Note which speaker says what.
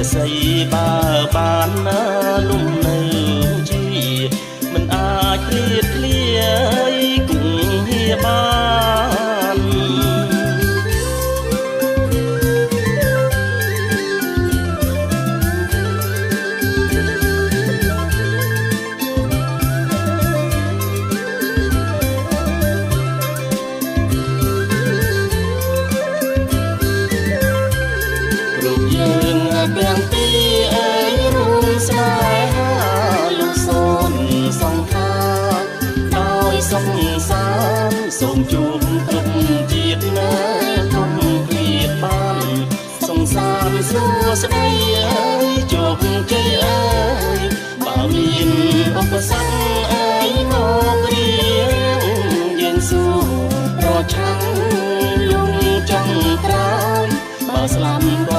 Speaker 1: ស្អីបើបានណាលំនៅជីមិនអាចឃ្លាតឃ្លាយគង់ហៀបានរូបយើងទាំងពីរអើយរួមស្នេហាលោកសូនសង្ខារដោយសុខសាន្តសូមជួបគ្រប់ជាតិណាគុំព្រៀបបានសង្សារសួស្ដីអើយជោគជ័យអើយបើមានឧបសគ្គអើយមករៀងយើងស៊ូប្រឆាំងលំចុងក្រោយបើស្លាប់